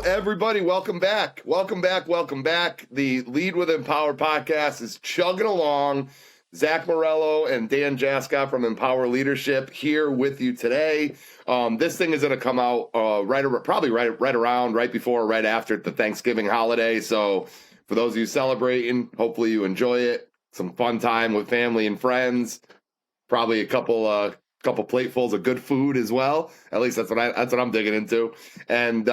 everybody. Welcome back. Welcome back. Welcome back. The Lead with Empower podcast is chugging along. Zack Morello and Dan Jaskot from Empower Leadership here with you today. This thing is going to come out probably right before or right after the Thanksgiving holiday. So for those of you celebrating, hopefully you enjoy it. Some fun time with family and friends. Probably a couple platefuls of good food as well. At least that's what I'm digging into. And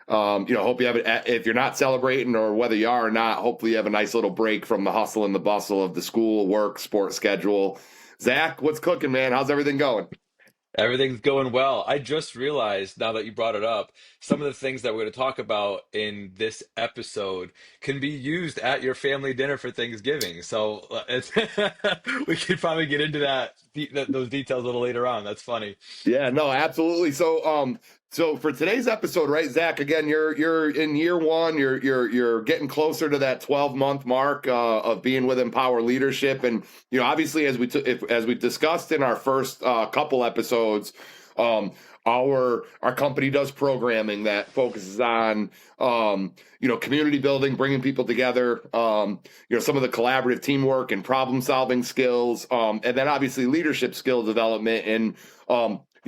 hope you have it. If you're not celebrating, or whether you are or not, hopefully you have a nice little break from the hustle and the bustle of the school, work, sports schedule. Zach, what's cooking, man? How's everything going? Everything's going well. I just realized now that you brought it up, some of the things that we're going to talk about in this episode can be used at your family dinner for Thanksgiving. So we could probably get into those details a little later on. That's funny. Yeah, no, absolutely. So for today's episode, right, Zach? Again, you're in year one. You're getting closer to that 12-month mark of being with Empower Leadership, and obviously, as we discussed in our first couple episodes, our company does programming that focuses on community building, bringing people together, some of the collaborative teamwork and problem solving skills, and then obviously leadership skill development. And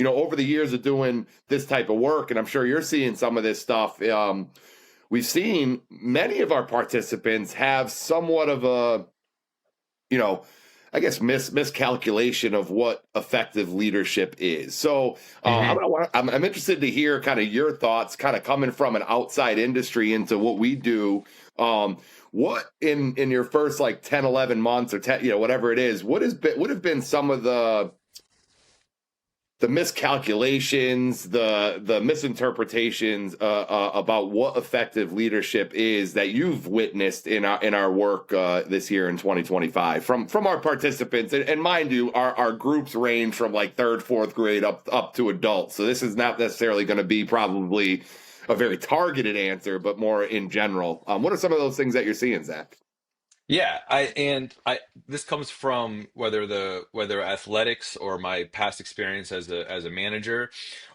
over the years of doing this type of work, and I'm sure you're seeing some of this stuff, we've seen many of our participants have somewhat of a, I guess, miscalculation of what effective leadership is. So I'm interested to hear kind of your thoughts, kind of coming from an outside industry into what we do. What in your first like 10, 11 months or 10, whatever it is, would have been some of the miscalculations, the misinterpretations about what effective leadership is that you've witnessed in our work this year in 2025 from our participants. And mind you, our groups range from like third, fourth grade up to adults. So this is not necessarily going to be probably a very targeted answer, but more in general. What are some of those things that you're seeing, Zach? Yeah, I this comes from whether athletics or my past experience as a manager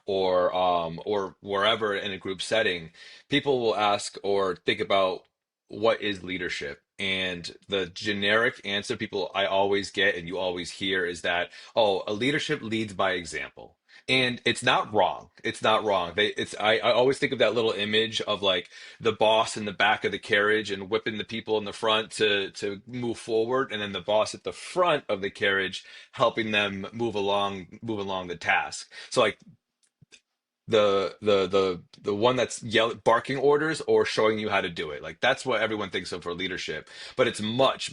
or wherever in a group setting, people will ask or think about what is leadership. And the generic answer people I always get and you always hear is that, oh, a leadership leads by example. And it's not wrong. It's not wrong. I always think of that little image of like the boss in the back of the carriage and whipping the people in the front to move forward, and then the boss at the front of the carriage helping them move along the task. So like the one that's barking orders or showing you how to do it, like that's what everyone thinks of for leadership, but it's much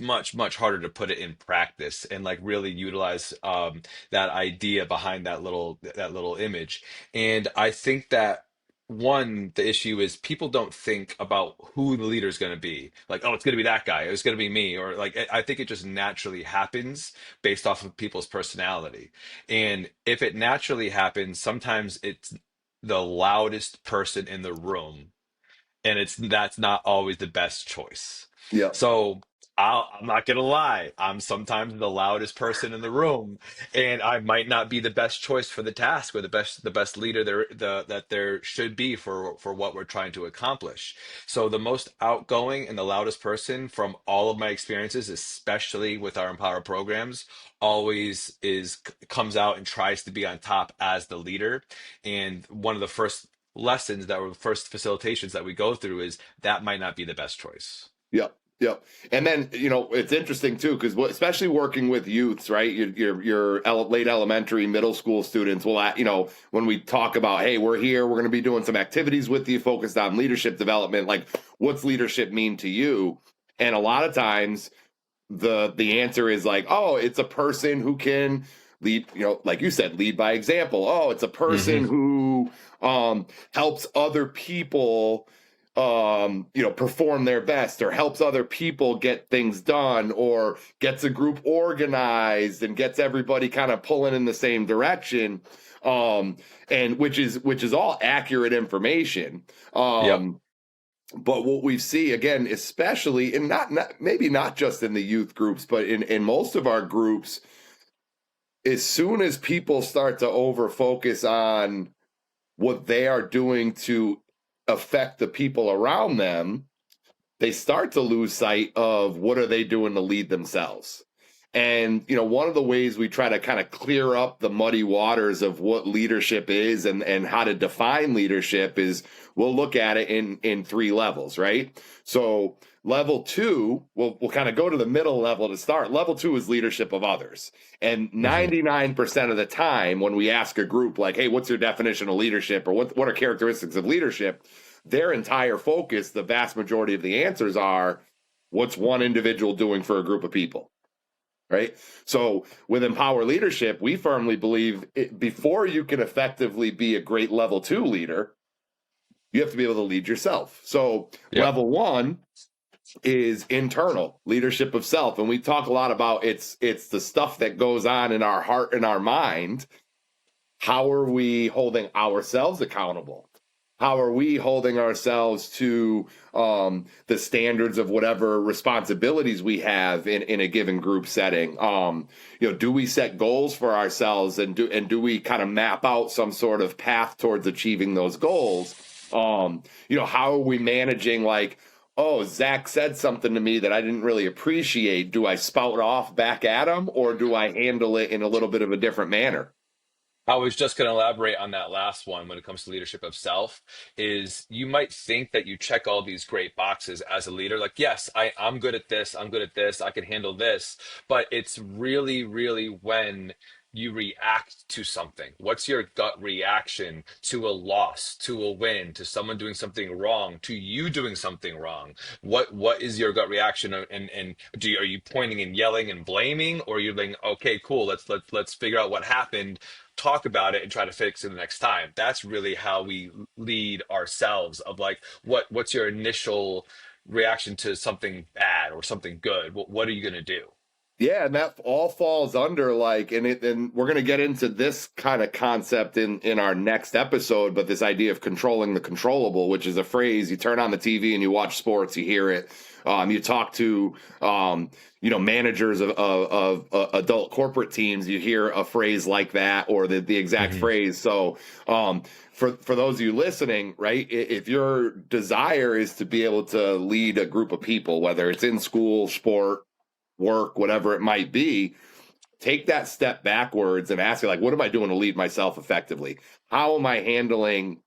harder to put it in practice and like really utilize that idea behind that little image. And I think that one, the issue is people don't think about who the leader is going to be, like, oh, it's going to be that guy, or it's going to be me, or like I think it just naturally happens based off of people's personality. And if it naturally happens, sometimes it's the loudest person in the room, and that's not always the best choice. Yeah. So I'm not gonna lie, I'm sometimes the loudest person in the room, and I might not be the best choice for the task or the best leader that there should be for what we're trying to accomplish. So the most outgoing and the loudest person from all of my experiences, especially with our Empower programs, always comes out and tries to be on top as the leader. And one of the first lessons that were first facilitations that we go through is that might not be the best choice. Yep. Yep. And then, it's interesting too, because especially working with youths, right? Late elementary, middle school students will, when we talk about, hey, we're here, we're going to be doing some activities with you focused on leadership development. Like, what's leadership mean to you? And a lot of times the answer is like, oh, it's a person who can lead, like you said, lead by example. Oh, it's a person Hmm. who helps other people perform their best, or helps other people get things done, or gets a group organized and gets everybody kind of pulling in the same direction. And which is all accurate information. Yep. But what we see again, especially in not maybe not just in the youth groups, but in most of our groups, as soon as people start to over focus on what they are doing to affect the people around them, they start to lose sight of what are they doing to lead themselves. And one of the ways we try to kind of clear up the muddy waters of what leadership is and how to define leadership is we'll look at it in three levels, right? So level two, we'll kind of go to the middle level to start. Level two is leadership of others. And Hmm. 99% of the time when we ask a group like, hey, what's your definition of leadership, or what are characteristics of leadership, their entire focus, the vast majority of the answers are, what's one individual doing for a group of people, right? So with Empower Leadership, we firmly believe before you can effectively be a great level two leader, you have to be able to lead yourself. So Yep. level one is internal leadership of self, and we talk a lot about it's the stuff that goes on in our heart and our mind. How are we holding ourselves accountable? How are we holding ourselves to the standards of whatever responsibilities we have in a given group setting? Do we set goals for ourselves, and do we kind of map out some sort of path towards achieving those goals? How are we managing, like, oh, Zach said something to me that I didn't really appreciate. Do I spout off back at him, or do I handle it in a little bit of a different manner? I was just going to elaborate on that last one when it comes to leadership of self is you might think that you check all these great boxes as a leader. Like, yes, I'm good at this. I'm good at this. I can handle this. But it's really, really when you react to something. What's your gut reaction to a loss, to a win, to someone doing something wrong, to you doing something wrong? What is your gut reaction? And are you pointing and yelling and blaming, or are you like, okay, cool, let's figure out what happened, talk about it, and try to fix it the next time? That's really how we lead ourselves, of like, what's your initial reaction to something bad or something good? What are you going to do? Yeah, and that all falls under, like, and we're going to get into this kind of concept in our next episode, but this idea of controlling the controllable, which is a phrase you turn on the TV and you watch sports, you hear it. You talk to managers of adult corporate teams, you hear a phrase like that, or the exact Hmm. phrase. So for those of you listening, right, if your desire is to be able to lead a group of people, whether it's in school, sport, work, whatever it might be, take that step backwards and ask you, like, what am I doing to lead myself effectively? How am I handling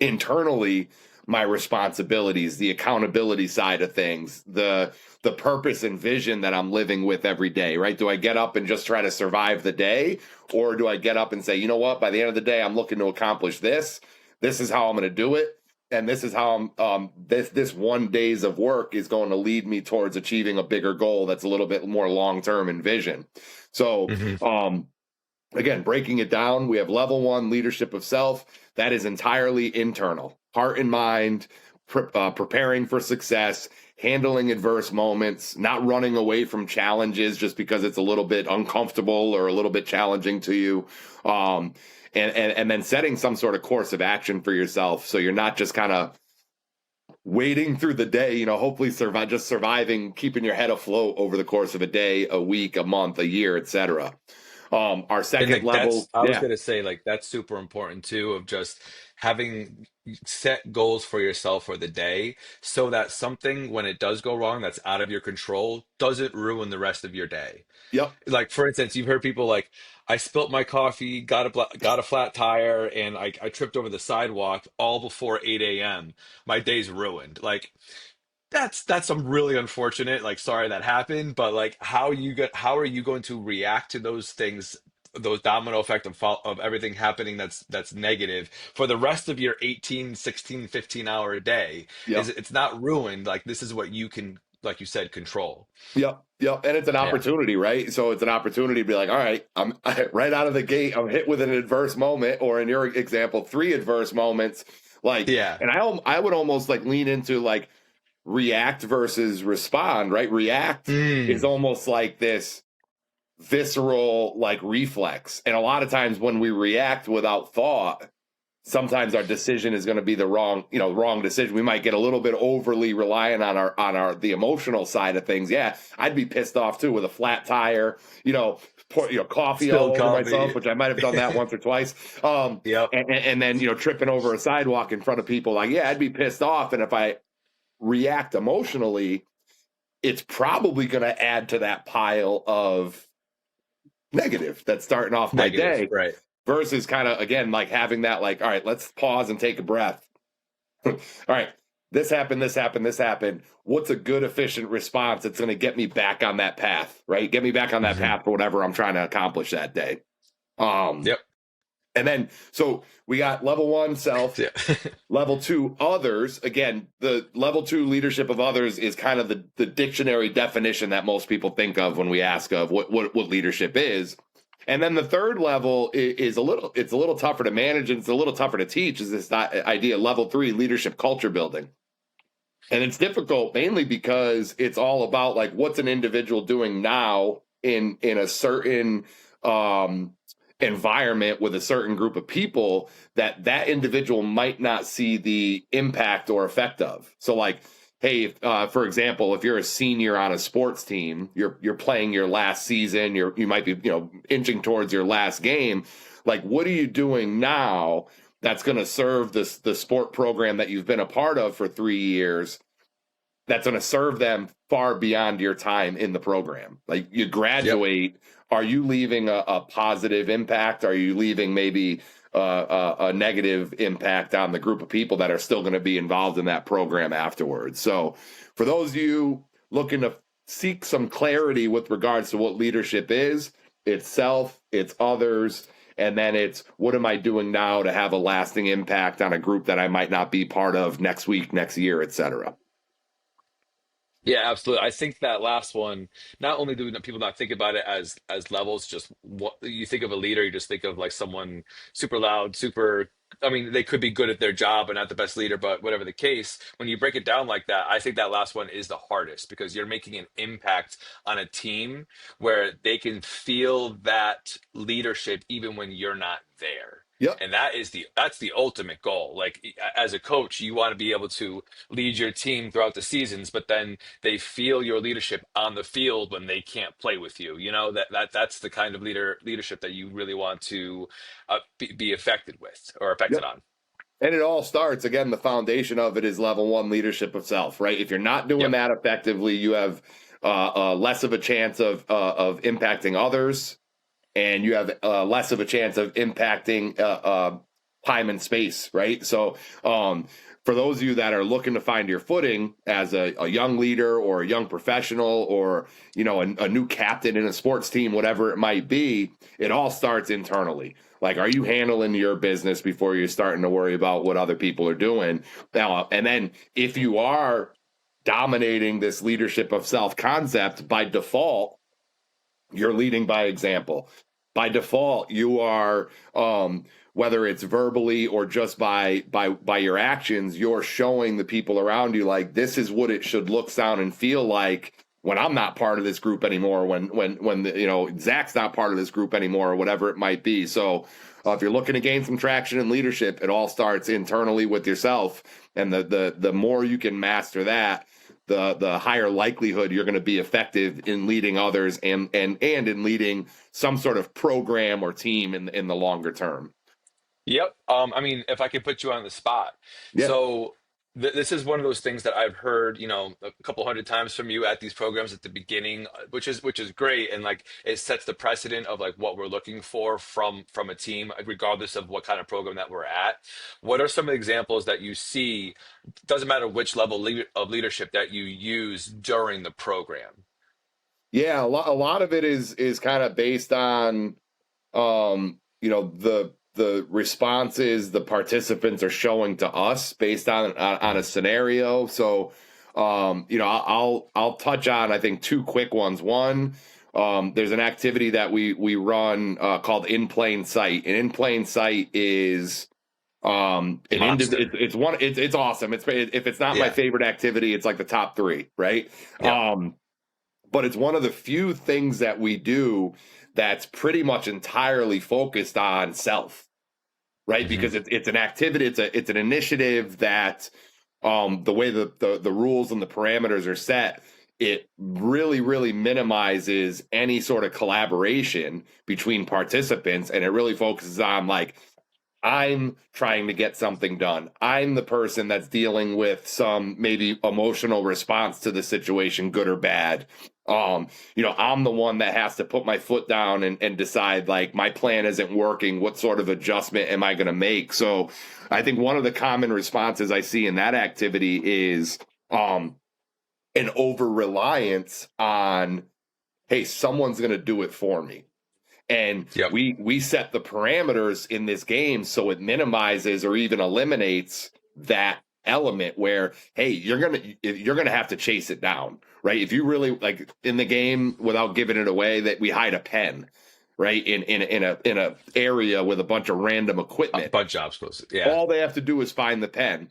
internally my responsibilities, the accountability side of things, the purpose and vision that I'm living with every day, right? Do I get up and just try to survive the day, or do I get up and say, you know what, by the end of the day I'm looking to accomplish this. This is how I'm going to do it, and this is how I'm this one days of work is going to lead me towards achieving a bigger goal that's a little bit more long term in vision. So Hmm. again, breaking it down, we have level one, leadership of self. That is entirely internal, heart and mind, preparing for success, handling adverse moments, not running away from challenges just because it's a little bit uncomfortable or a little bit challenging to you. And then setting some sort of course of action for yourself, so you're not just kind of wading through the day, hopefully surviving, keeping your head afloat over the course of a day, a week, a month, a year, etc. Our And second like level, I was yeah, gonna say, like, that's super important too, of just having set goals for yourself for the day, so that something, when it does go wrong, that's out of your control, doesn't ruin the rest of your day. yep, Like, for instance, you've heard people like, I spilt my coffee, got a flat tire, and I tripped over the sidewalk all before 8 a.m. My day's ruined. Like, that's some really unfortunate, like, sorry that happened, but like, how are you going to react to those things, those domino effect of everything happening that's negative for the rest of your 18, 16, 15 hour day? Is yep. it's not ruined. Like, this is what you can, like you said, control. Yep. Yep. And it's an Yeah. opportunity, right? So it's an opportunity to be like, all right, I'm right out of the gate. I'm hit with an adverse moment, or in your example, three adverse moments. Like, Yeah. and I would almost like lean into like react versus respond, right? React is Mm. almost like this visceral like reflex. And a lot of times when we react without thought, sometimes our decision is going to be the wrong decision. We might get a little bit overly reliant on the emotional side of things. Yeah, I'd be pissed off too with a flat tire, pour coffee all Spilled over myself, coffee. which I might have done that once or twice. Yep. And then tripping over a sidewalk in front of people. Like, yeah, I'd be pissed off, and if I react emotionally, it's probably going to add to that pile of negative that's starting off my Negative. day. Right. Versus kind of, again, like having that, like, all right, let's pause and take a breath. All right, this happened, this happened, this happened. What's a good, efficient response that's going to get me back on that path, right? Get me back on that Hmm. path for whatever I'm trying to accomplish that day. Yep. And then, so we got level 1, self. Yeah. Level 2, others. Again, the level 2 leadership of others is kind of the dictionary definition that most people think of when we ask of what leadership is. And then the third level is a little tougher to manage, and it's a little tougher to teach, is this idea, level 3, leadership culture building. And it's difficult mainly because it's all about, like, what's an individual doing now in a certain environment with a certain group of people that individual might not see the impact or effect of. So, like, hey, for example, if you're a senior on a sports team, you're playing your last season, you might be inching towards your last game. Like, what are you doing now that's going to serve the sport program that you've been a part of for 3 years? That's going to serve them far beyond your time in the program. Like, you Yep. graduate, are you leaving a positive impact? Are you leaving maybe a negative impact on the group of people that are still going to be involved in that program afterwards? So for those of you looking to seek some clarity with regards to what leadership is, it's self, it's others, and then it's what am I doing now to have a lasting impact on a group that I might not be part of next week, next year, et cetera. Yeah, absolutely. I think that last one, not only do people not think about it as levels, just what you think of a leader, you just think of like someone super loud, super, I mean, they could be good at their job and not the best leader, but whatever the case, when you break it down like that, I think that last one is the hardest because you're making an impact on a team where they can feel that leadership even when you're not there. Yep. And that's the ultimate goal. Like as a coach, you want to be able to lead your team throughout the seasons, but then they feel your leadership on the field when they can't play with you. You know that's the kind of leadership that you really want to be affected with or affected Yep. on. And it all starts, again, the foundation of it is level 1, leadership of self, right? If you're not doing Yep. that effectively, you have less of a chance of impacting others, and you have less of a chance of impacting time and space, right? So, for those of you that are looking to find your footing as a young leader or a young professional or a new captain in a sports team, whatever it might be, it all starts internally. Like, are you handling your business before you're starting to worry about what other people are doing? Now, and then if you are dominating this leadership of self concept, by default, you're leading by example. By default, you are, whether it's verbally or just by your actions, you're showing the people around you, like, this is what it should look, sound, and feel like when I'm not part of this group anymore, when Zach's not part of this group anymore, or whatever it might be. So if you're looking to gain some traction in leadership, it all starts internally with yourself, and the more you can master that, the higher likelihood you're going to be effective in leading others and in leading some sort of program or team in the longer term. Yep. I mean, if I could put you on the spot. Yeah. So this is one of those things that I've heard, a couple hundred times from you at these programs at the beginning, which is great, and like it sets the precedent of like what we're looking for from a team, regardless of what kind of program that we're at. What are some of the examples that you see? Doesn't matter which level of leadership that you use during the program. Yeah, a lot of it is kind of based on the responses the participants are showing to us based on a scenario. So I'll touch on, I think, two quick ones. One, there's an activity that we run called In Plain Sight. And In Plain Sight is Monster. it's awesome. If it's not my Yeah. favorite activity, it's like the top three, right? Yep. But it's one of the few things that we do that's pretty much entirely focused on self. right? Hmm. Because it's an activity, it's an initiative that the way the rules and the parameters are set, it really minimizes any sort of collaboration between participants, and it really focuses on like I'm trying to get something done. I'm the person that's dealing with some maybe emotional response to the situation, good or bad. I'm the one that has to put my foot down and decide like my plan isn't working. What sort of adjustment am I going to make? So I think one of the common responses I see in that activity is an over reliance on, hey, someone's going to do it for me. And Yep. we set the parameters in this game so it minimizes or even eliminates that element where, hey, you're gonna have to chase it down, right? If you really like in the game, without giving it away, that we hide a pen, right, in a area with a bunch of random equipment. Bunch jobs close. Yeah. All they have to do is find the pen.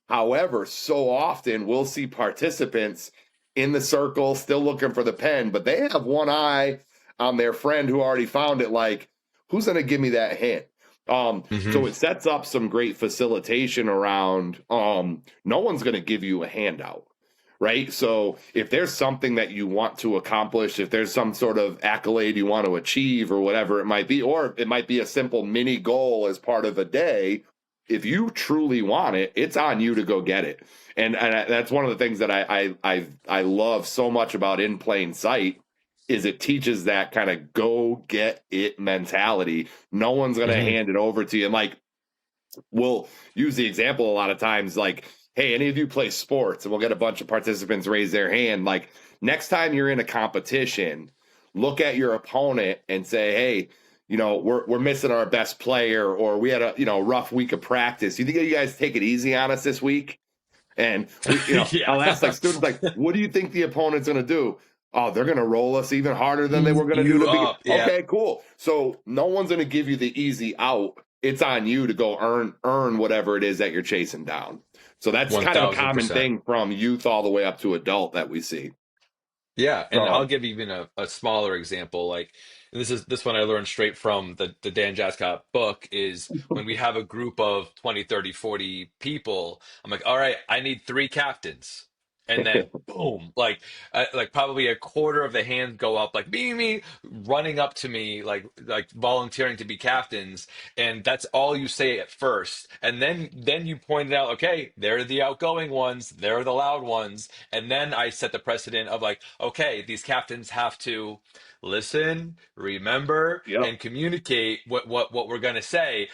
However, so often we'll see participants in the circle still looking for the pen, but they have one eye on their friend who already found it. Like, who's going to give me that hint? Hmm. So it sets up some great facilitation around no one's going to give you a handout, right? So if there's something that you want to accomplish, if there's some sort of accolade you want to achieve or whatever it might be, or it might be a simple mini goal as part of a day, if you truly want it, it's on you to go get it. And that's one of the things that I love so much about In Plain Sight is it teaches that kind of go get it mentality. No one's going to Hmm. hand it over to you. And like we'll use the example a lot of times like, hey, any of you play sports, and we'll get a bunch of participants raise their hand. Like next time you're in a competition, look at your opponent and say, hey, we're missing our best player, or we had a rough week of practice. You think you guys take it easy on us this week? And Yeah. I'll ask like students like, what do you think the opponent's going to do? Oh, they're going to roll us even harder than they were Ease going to do you to begin. up. Yeah. Okay, cool. So no one's going to give you the easy out. It's on you to go earn whatever it is that you're chasing down. So that's One kind of a thousand common percent. thing from youth all the way up to adult that we see. Yeah, and I'll Um, give even a smaller example. Like this one I learned straight from the Dan Jaskot book is when we have a group of 20, 30, 40 people, I'm like, all right, I need three captains. And then boom, like probably a quarter of the hands go up, like me, running up to me, like volunteering to be captains, and that's all you say at first. And then you pointed out, okay, they're the outgoing ones, they're the loud ones, and then I set the precedent of like, okay, these captains have to listen, remember, yep, and communicate what we're gonna say.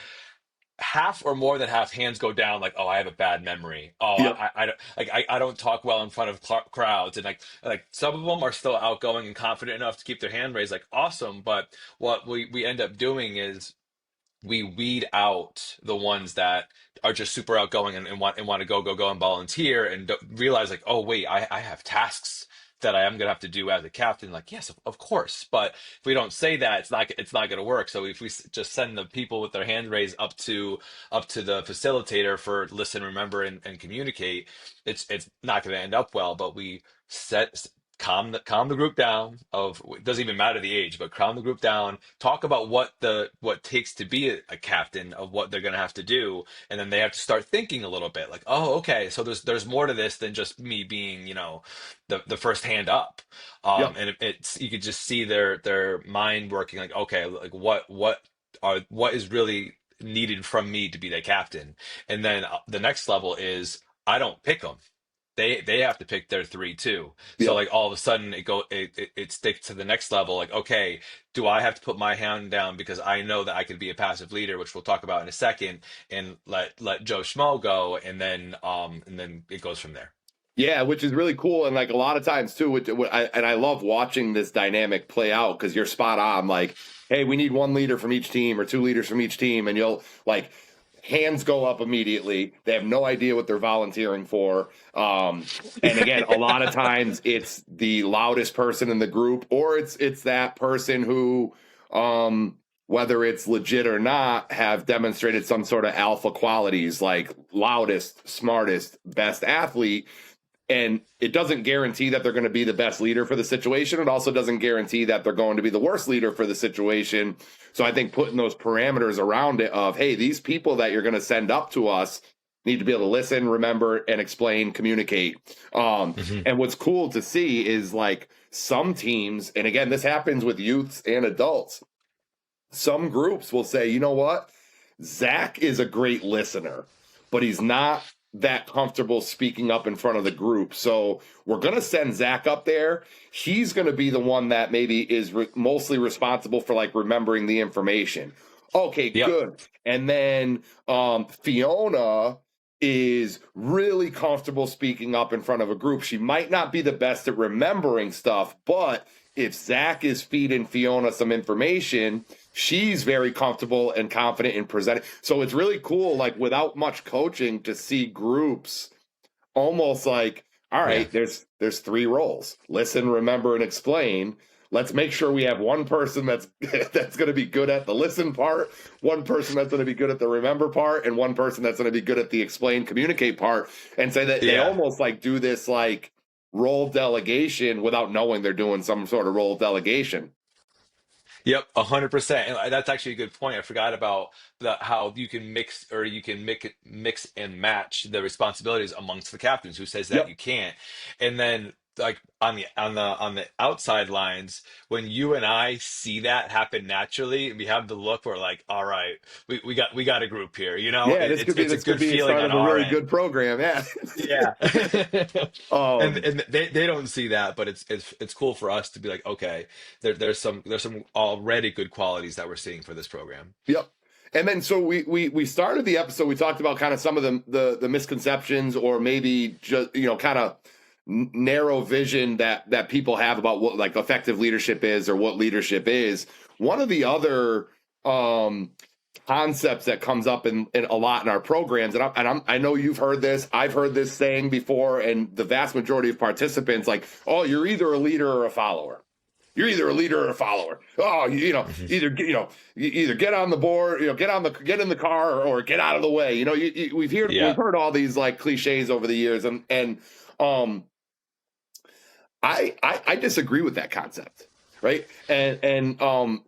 Half or more than half hands go down like, oh, I have a bad memory. Oh, yep, I don't talk well in front of crowds, and like some of them are still outgoing and confident enough to keep their hand raised, like awesome. But what we end up doing is we weed out the ones that are just super outgoing and want to go and volunteer and don't realize like, oh wait, I have tasks that I am gonna have to do as a captain. Like, yes, of course, but if we don't say that, it's not gonna work. So if we just send the people with their hand raised up to the facilitator for listen, remember, and communicate, it's not gonna end up well. But we set calm the group down. Of it doesn't even matter the age, but calm the group down, talk about what takes to be a captain, of what they're going to have to do, and then they have to start thinking a little bit like, oh, okay, so there's more to this than just me being, the first hand up. yep, And it's you could just see their mind working like, okay, like what is really needed from me to be the captain. And then the next level is I don't pick them, they have to pick their three too. So yep. like all of a sudden it sticks to the next level. Like, okay, do I have to put my hand down because I know that I could be a passive leader, which we'll talk about in a second, and let Joe Schmo go, and then it goes from there. Yeah, which is really cool, and like a lot of times too. And I love watching this dynamic play out because you're spot on. Like, hey, we need one leader from each team or two leaders from each team, and you'll like hands go up immediately. They have no idea what they're volunteering for. And again, a lot of times it's the loudest person in the group, or it's that person who, whether it's legit or not, have demonstrated some sort of alpha qualities, like loudest, smartest, best athlete, And it doesn't guarantee that they're going to be the best leader for the situation. It also doesn't guarantee that they're going to be the worst leader for the situation. So I think putting those parameters around it of, hey, these people that you're going to send up to us need to be able to listen, remember, and explain, communicate. Hmm. And what's cool to see is like some teams, and again, this happens with youths and adults, some groups will say, you know what? Zach is a great listener, but he's not that comfortable speaking up in front of the group. So we're going to send Zach up there. He's going to be the one that maybe is mostly responsible for like remembering the information. Okay, Yep. good. And then Fiona is really comfortable speaking up in front of a group. She might not be the best at remembering stuff, but if Zach is feeding Fiona some information, she's very comfortable and confident in presenting. So it's really cool, like without much coaching, to see groups almost like, all Yeah. right, there's three roles: listen, remember, and explain. Let's make sure we have one person that's that's going to be good at the listen part, one person that's going to be good at the remember part, and one person that's going to be good at the explain, communicate part. And say that they Yeah. almost like do this like role delegation without knowing they're doing some sort of role delegation. Yep, 100%. And that's actually a good point. I forgot about how you can mix, or you can mix and match the responsibilities amongst the captains. Who says that Yep. you can't? And then like on the outside lines, when you and I see that happen naturally, we have the look where like, all right, we got a group here. Yeah, It's a this could good be a feeling start on of a our really end. good program. Yeah. Yeah. And um, and they don't see that, but it's cool for us to be like, okay, there's some already good qualities that we're seeing for this program. yep. And then so we started the episode. We talked about kind of some of the misconceptions or maybe just kind of narrow vision that people have about what like effective leadership is or what leadership is. One of the other um concepts that comes up in a lot in our programs, and I know you've heard this, I've heard this saying before, and the vast majority of participants like, oh, you're either a leader or a follower. You're either a leader or a follower. Oh, Mhm. either you either get on the board, get in the car, or get out of the way. We've Yeah. heard all these like cliches over the years, and um, I disagree with that concept, right? And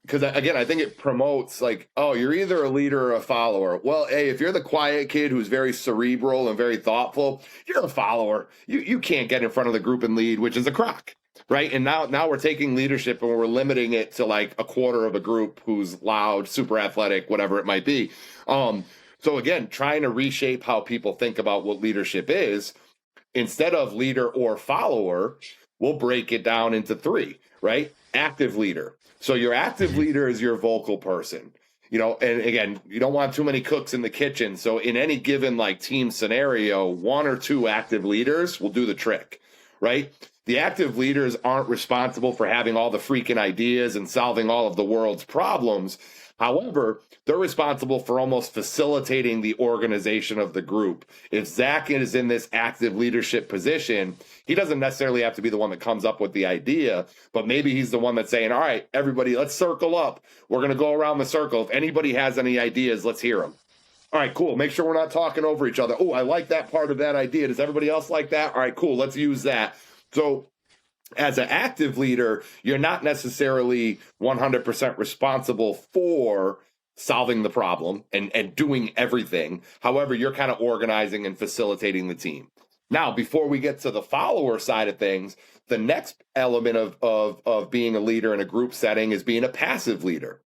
because again, I think it promotes like, oh, you're either a leader or a follower. Well, hey, if you're the quiet kid who's very cerebral and very thoughtful, you're a follower. You can't get in front of the group and lead, which is a crock, right? And now we're taking leadership and we're limiting it to like a quarter of a group who's loud, super athletic, whatever it might be. So again, trying to reshape how people think about what leadership is. Instead of leader or follower, we'll break it down into three, right? Active leader. So your active Hmm. leader is your vocal person. And again, you don't want too many cooks in the kitchen. So in any given like team scenario, one or two active leaders will do the trick, right? The active leaders aren't responsible for having all the freaking ideas and solving all of the world's problems. However, they're responsible for almost facilitating the organization of the group. If Zach is in this active leadership position, he doesn't necessarily have to be the one that comes up with the idea, but maybe he's the one that's saying, all right, everybody, let's circle up. We're going to go around the circle. If anybody has any ideas, let's hear them. All right, cool. Make sure we're not talking over each other. Oh, I like that part of that idea. Does everybody else like that? All right, cool. Let's use that. So as an active leader, you're not necessarily 100% responsible for solving the problem and doing everything. However, you're kind of organizing and facilitating the team. Now, before we get to the follower side of things, the next element of being a leader in a group setting is being a passive leader.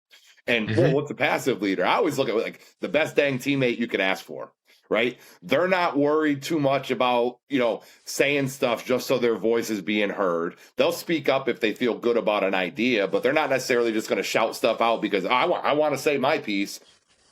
And well, Hmm. what's a passive leader? I always look at like the best dang teammate you could ask for, right? They're not worried too much about, saying stuff just so their voice is being heard. They'll speak up if they feel good about an idea, but they're not necessarily just going to shout stuff out because I want to say my piece.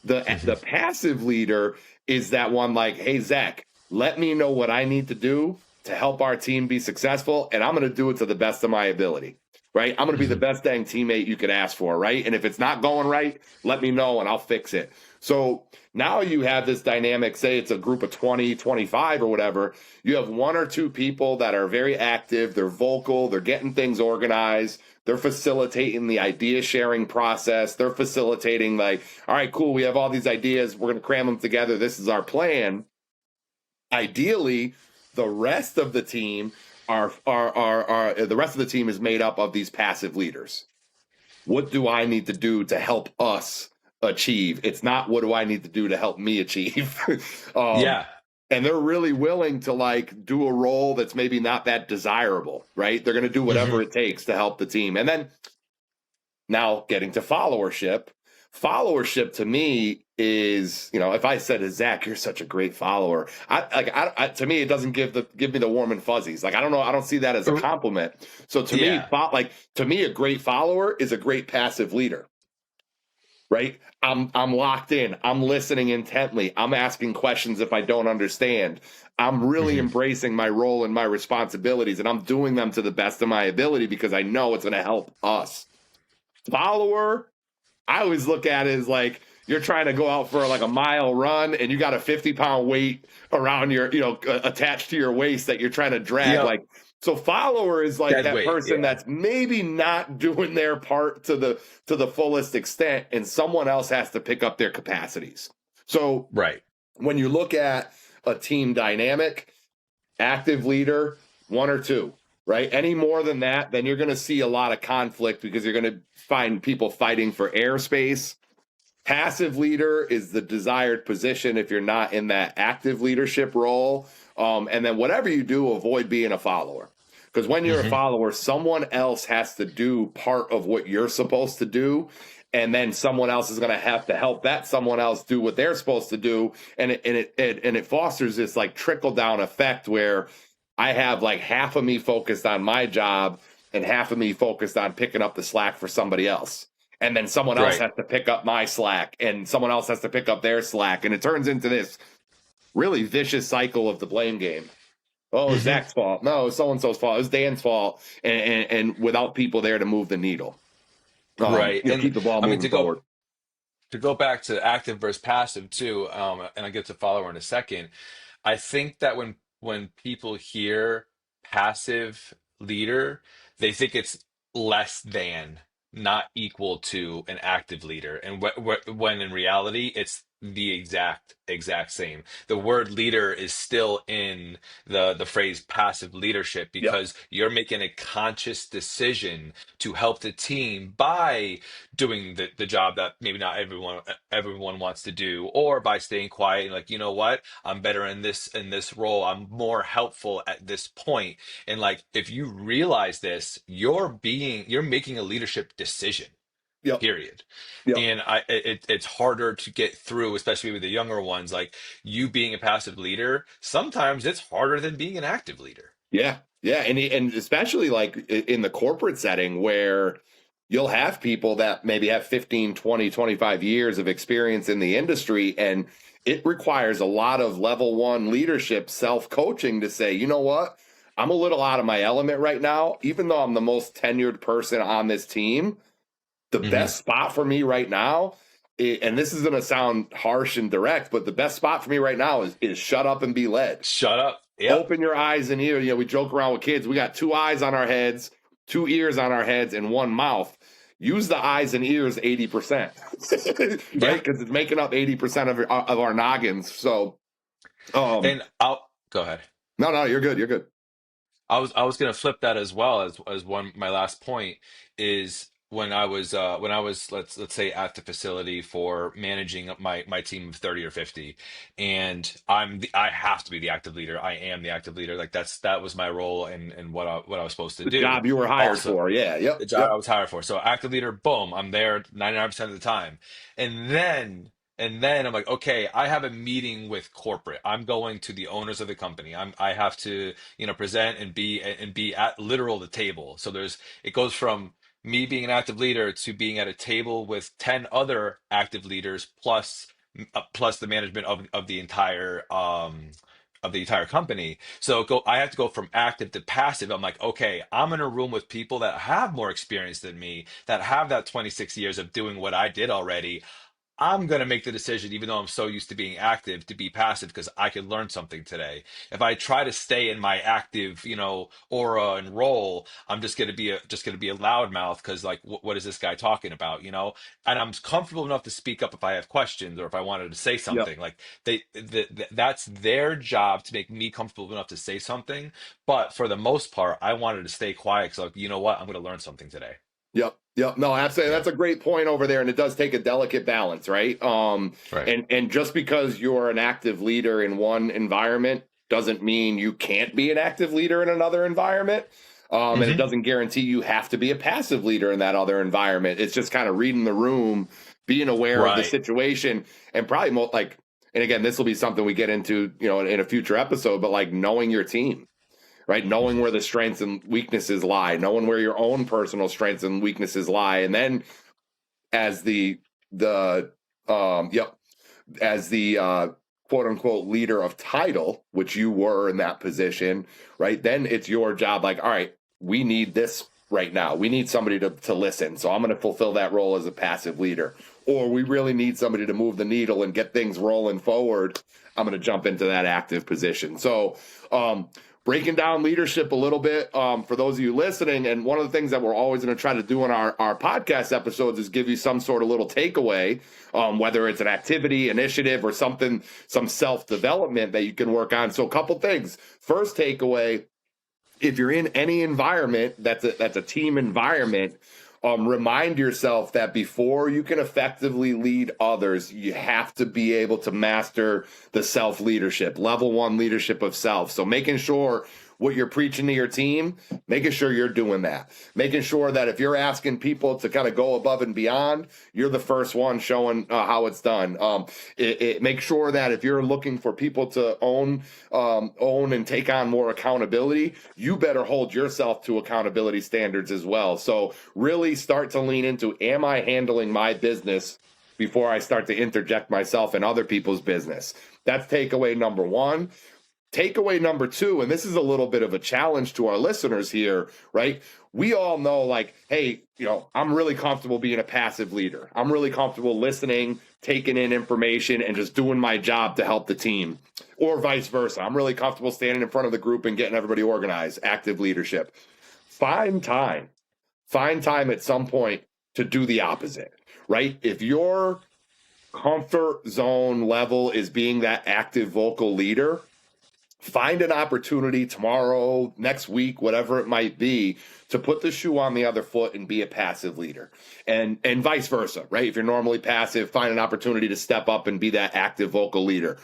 The Hmm. passive leader is that one like, hey, Zach, let me know what I need to do to help our team be successful, and I'm going to do it to the best of my ability. Right? I'm going to be the Hmm. best dang teammate you could ask for, right? And if it's not going right, let me know and I'll fix it. So now you have this dynamic, say it's a group of 20, 25 or whatever. You have one or two people that are very active, they're vocal, they're getting things organized, they're facilitating the idea sharing process, they're facilitating like, all right, cool, we have all these ideas, we're going to cram them together, this is our plan. Ideally, The rest of the team are the rest of the team is made up of these passive leaders. What do I need to do to help us achieve? It's not what do I need to do to help me achieve. um, Yeah. and they're really willing to like do a role that's maybe not that desirable, right? They're going to do whatever Hmm. it takes to help the team. And then now getting to followership. Followership to me is, if I said to Zach, "You're such a great follower," to me, it doesn't give me the warm and fuzzies. Like I don't know, I don't see that as a compliment. So Yeah. to me, a great follower is a great passive leader, right? I'm locked in. I'm listening intently. I'm asking questions if I don't understand. I'm really Hmm. embracing my role and my responsibilities, and I'm doing them to the best of my ability because I know it's going to help us. Follower, I always look at it as like you're trying to go out for like a mile run and you got a 50-pound weight around your, attached to your waist that you're trying to drag. Yep. Like, so follower is like Dead that weight. person Yeah. that's maybe not doing their part to the fullest extent, and someone else has to pick up their capacities. So Right. when you look at a team dynamic, active leader, one or two, right? Any more than that, then you're going to see a lot of conflict because you're going to find people fighting for airspace. Passive leader is the desired position if you're not in that active leadership role. And then whatever you do, avoid being a follower. Because when you're a Hmm. follower, someone else has to do part of what you're supposed to do. And then someone else is going to have to help that someone else do what they're supposed to do. And it fosters this like trickle down effect where I have like half of me focused on my job and half of me focused on picking up the slack for somebody else, and then someone else Right. has to pick up my slack and someone else has to pick up their slack, and it turns into this really vicious cycle of the blame game. Oh, it's Hmm. Zach's fault. No, it's so and so's fault. It's Dan's fault, and without people there to move the needle, Right. And keep the ball I mean, moving forward. to go back to active versus passive too, and I get to follower in a second. I think that when people hear passive leader, they think it's less than, not equal to an active leader, and when in reality, it's the exact same. The word leader is still in the phrase passive leadership Yep, because you're making a conscious decision to help the team by doing the job that maybe not everyone wants to do, or by staying quiet and like, you know what, I'm better in this role, I'm more helpful at this point. And like if you realize this, you're making a leadership decision, yep, period. yep. And it's harder to get through, especially with the younger ones. Like you being a passive leader, sometimes it's harder than being an active leader. Yeah, yeah, and especially like in the corporate setting where you'll have people that maybe have 15, 20, 25 years of experience in the industry, and it requires a lot of level one leadership, self-coaching to say, you know what? I'm a little out of my element right now, even though I'm the most tenured person on this team. The Hmm. best spot for me right now, and this is going to sound harsh and direct, but the best spot for me right now is shut up and be led. Shut up. Yep. Open your eyes and ears. We joke around with kids. We got two eyes on our heads, two ears on our heads, and one mouth. Use the eyes and ears 80%, Yeah. right? Because it's making up 80% of our noggins. So, um, And I'll go ahead. no, no, you're good. You're good. I was gonna flip that as well as one. My last point is when I was let's say at the facility for managing my team of 30 or 50, and I have to be the active leader. I am the active leader. Like that was my role and what I was supposed to The do. job you were hired Also, for. Yeah. Yep. the job Yep. I was hired for. So active leader, boom, I'm there 99% of the time. And then I'm like, okay, I have a meeting with corporate. I'm going to the owners of the company. I have to, present and be at literal the table. So it goes from me being an active leader to being at a table with 10 other active leaders plus the management of the entire company. So I have to go from active to passive. I'm like, okay, I'm in a room with people that have more experience than me, that have that 26 years of doing what I did already. I'm going to make the decision, even though I'm so used to being active, to be passive because I could learn something today. If I try to stay in my active, aura and role, I'm just going to be a loudmouth because like, what is this guy talking about, And I'm comfortable enough to speak up if I have questions or if I wanted to say Yep. something. Like that's their job to make me comfortable enough to say something. But for the most part, I wanted to stay quiet because like, you know what, I'm going to learn something today. Yep. Yep. No, absolutely. Yeah. That's a great point over there. And it does take a delicate balance, right? Right. And just because you're an active leader in one environment doesn't mean you can't be an active leader in another environment. And it Hmm. doesn't guarantee you have to be a passive leader in that other environment. It's just kind of reading the room, being aware of the Right. situation, and probably like, and again, this will be something we get into, in a future episode, but like knowing your team, right? Knowing where the strengths and weaknesses lie, knowing where your own personal strengths and weaknesses lie, and then as the yep, as the quote unquote leader of title, which you were in that position, right? Then it's your job. Like, all right, we need this right now. We need somebody to listen. So I'm going to fulfill that role as a passive leader. Or we really need somebody to move the needle and get things rolling forward. I'm going to jump into that active position. So, breaking down leadership a little bit for those of you listening. And one of the things that we're always going to try to do in our podcast episodes is give you some sort of little takeaway, whether it's an activity, initiative, or something, some self-development that you can work on. So a couple things. First takeaway, if you're in any environment that's a team environment, remind yourself that before you can effectively lead others, you have to be able to master the self leadership, level one leadership of self. So making sure what you're preaching to your team, making sure you're doing that, making sure that if you're asking people to kind of go above and beyond, you're the first one showing how it's done. Make sure that if you're looking for people to own and take on more accountability, you better hold yourself to accountability standards as well. So really start to lean into, am I handling my business before I start to interject myself in other people's business? That's takeaway number one. Takeaway number two, and this is a little bit of a challenge to our listeners here, right? We all know, like, hey, I'm really comfortable being a passive leader. I'm really comfortable listening, taking in information, and just doing my job to help the team, or vice versa. I'm really comfortable standing in front of the group and getting everybody organized, active leadership. Find time. Find time at some point to do the opposite, right? If your comfort zone level is being that active vocal leader, find an opportunity tomorrow, next week, whatever it might be, to put the shoe on the other foot and be a passive leader, and vice versa, right? If you're normally passive, find an opportunity to step up and be that active vocal leader.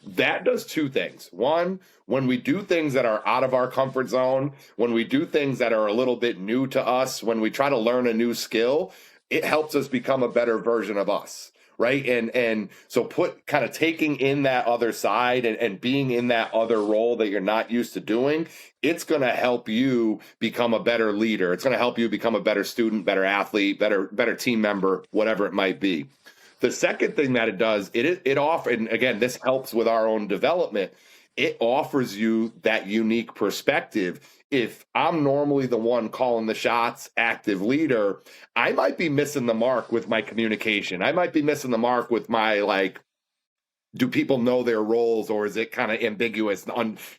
That does two things. One, when we do things that are out of our comfort zone, when we do things that are a little bit new to us, when we try to learn a new skill, it helps us become a better version of us, right? And so put kind of taking in that other side and being in that other role that you're not used to doing, it's going to help you become a better leader. It's going to help you become a better student, better athlete, better team member, whatever it might be. The second thing that it does, it offers, and again, this helps with our own development. It offers you that unique perspective. If I'm normally the one calling the shots, active leader, I might be missing the mark with my communication. I might be missing the mark with my, like, do people know their roles, or is it kind of ambiguous?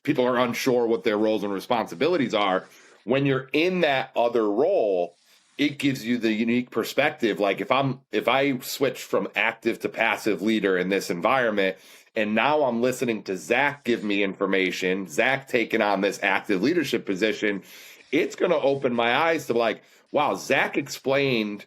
People are unsure what their roles and responsibilities are. When you're in that other role, it gives you the unique perspective. Like if I switch from active to passive leader in this environment, and now I'm listening to Zach give me information, Zach taking on this active leadership position, it's going to open my eyes to, like, wow, Zach explained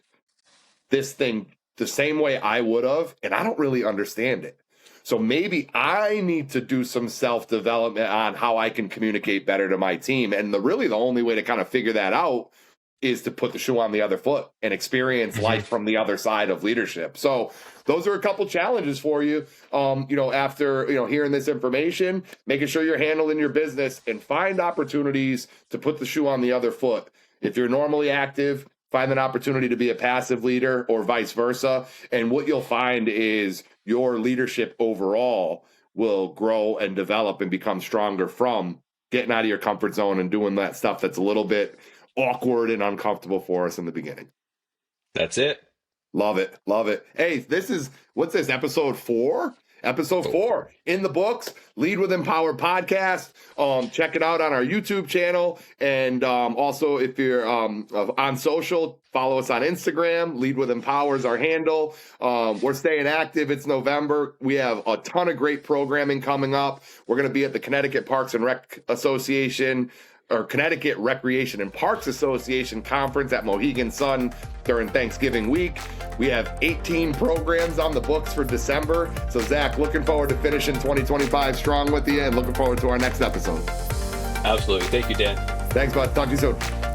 this thing the same way I would have, and I don't really understand it. So maybe I need to do some self-development on how I can communicate better to my team. And really the only way to kind of figure that out is to put the shoe on the other foot and experience Hmm. life from the other side of leadership. So those are a couple challenges for you. After hearing this information, making sure you're handling your business and find opportunities to put the shoe on the other foot. If you're normally active, find an opportunity to be a passive leader, or vice versa. And what you'll find is your leadership overall will grow and develop and become stronger from getting out of your comfort zone and doing that stuff that's a little bit awkward and uncomfortable for us in the beginning. That's it. Love it. Love it. Hey, what's this, episode 4? Episode Oh, 4 in the books. Lead with Empower podcast. Check it out on our YouTube channel. And also, if you're on social, follow us on Instagram. Lead with Empower is our handle. We're staying active. It's November. We have a ton of great programming coming up. We're going to be at the Connecticut Parks and Rec Association, or Connecticut Recreation and Parks Association conference at Mohegan Sun during Thanksgiving week. We have 18 programs on the books for December. So Zach, looking forward to finishing 2025 strong with you, and looking forward to our next episode. absolutely. Thank you, Dan. Thanks, bud. Talk to you soon.